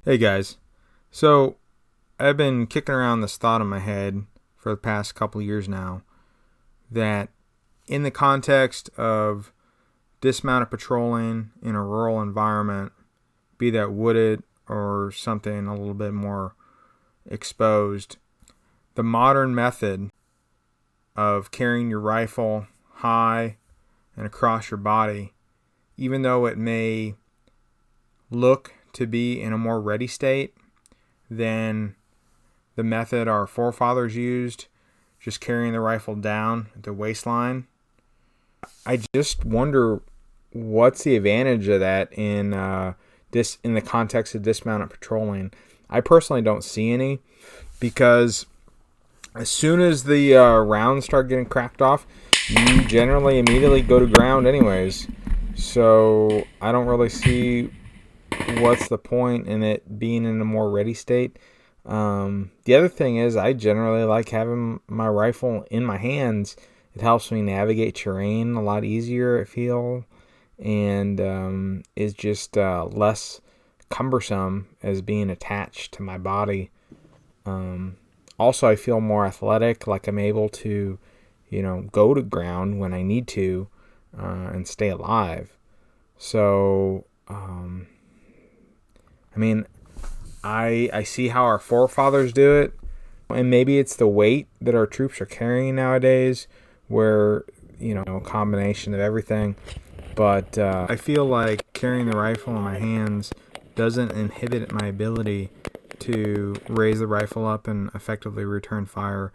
Hey guys, so I've been kicking around this thought in my head for the past couple of years now that in the context of dismounted patrolling in a rural environment, be that wooded or something a little bit more exposed, the modern method of carrying your rifle high and across your body, even though it may look to be in a more ready state than the method our forefathers used, just carrying the rifle down at the waistline. I just wonder what's the advantage of that in the context of dismounted patrolling. I personally don't see any, because as soon as the rounds start getting cracked off, you generally immediately go to ground anyways. So I don't really see what's the point in it being in a more ready state. The other thing is, I generally like having my rifle in my hands. It helps me navigate terrain a lot easier, I feel, and is just less cumbersome as being attached to my body. Also, I feel more athletic, like I'm able to, go to ground when I need to and stay alive. So, I see how our forefathers do it, and maybe it's the weight that our troops are carrying nowadays, where, a combination of everything. But I feel like carrying the rifle in my hands doesn't inhibit my ability to raise the rifle up and effectively return fire.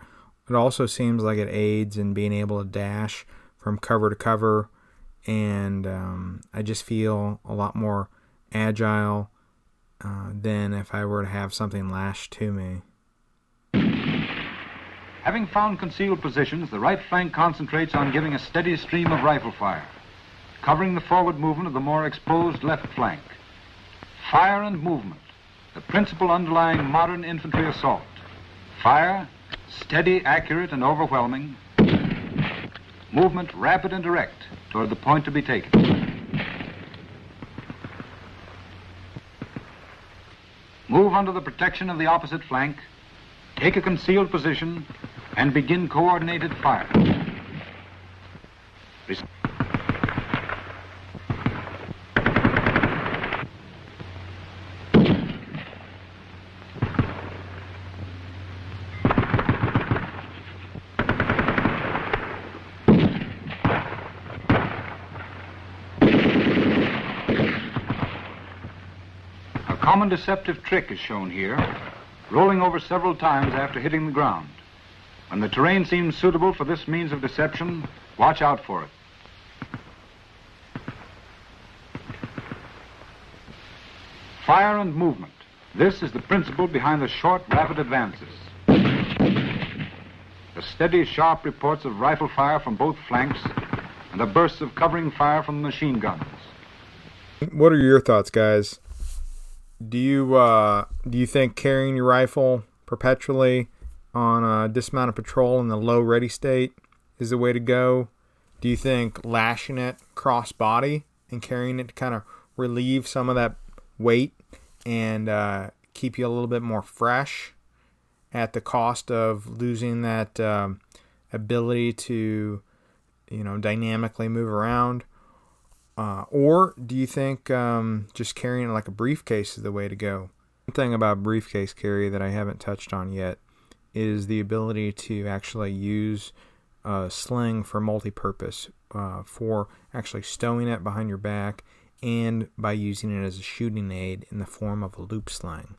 It also seems like it aids in being able to dash from cover to cover, and I just feel a lot more agile than if I were to have something lashed to me. Having found concealed positions, the right flank concentrates on giving a steady stream of rifle fire, covering the forward movement of the more exposed left flank. Fire and movement, the principle underlying modern infantry assault. Fire, steady, accurate, and overwhelming. Movement, rapid and direct, toward the point to be taken. Move under the protection of the opposite flank, take a concealed position, and begin coordinated fire. A common deceptive trick is shown here, rolling over several times after hitting the ground. When the terrain seems suitable for this means of deception, watch out for it. Fire and movement. This is the principle behind the short, rapid advances. The steady, sharp reports of rifle fire from both flanks and the bursts of covering fire from the machine guns. What are your thoughts, guys? Do you think carrying your rifle perpetually on a dismounted patrol in the low ready state is the way to go? Do you think lashing it cross body and carrying it to kind of relieve some of that weight and keep you a little bit more fresh at the cost of losing that ability to, dynamically move around? Or do you think just carrying it like a briefcase is the way to go? One thing about briefcase carry that I haven't touched on yet is the ability to actually use a sling for multi-purpose, for actually stowing it behind your back, and by using it as a shooting aid in the form of a loop sling,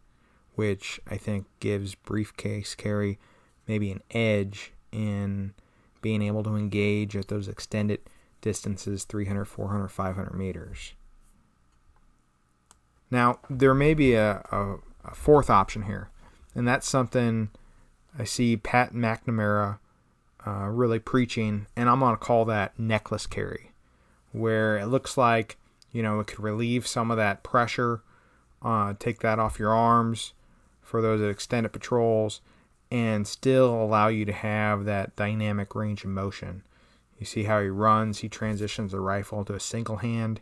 which I think gives briefcase carry maybe an edge in being able to engage at those extended distances, 300, 400, 500 meters. Now, there may be a fourth option here, and that's something I see Pat McNamara really preaching, and I'm going to call that necklace carry, where it looks like, it could relieve some of that pressure, take that off your arms for those extended patrols, and still allow you to have that dynamic range of motion. You see how he runs, he transitions the rifle to a single hand,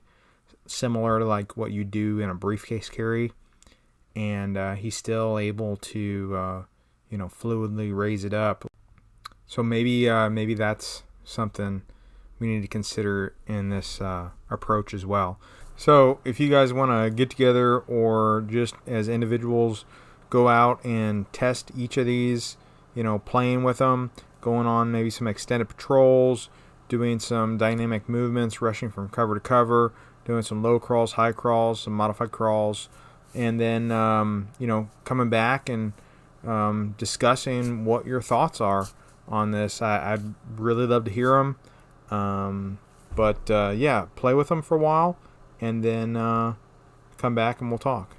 similar to like what you do in a briefcase carry. and he's still able to, fluidly raise it up. So maybe that's something we need to consider in this approach as well. So if you guys want to get together or just as individuals go out and test each of these, playing with them, going on maybe some extended patrols, doing some dynamic movements, rushing from cover to cover, doing some low crawls, high crawls, some modified crawls, and then, coming back and discussing what your thoughts are on this. I'd really love to hear them. But play with them for a while and then come back and we'll talk.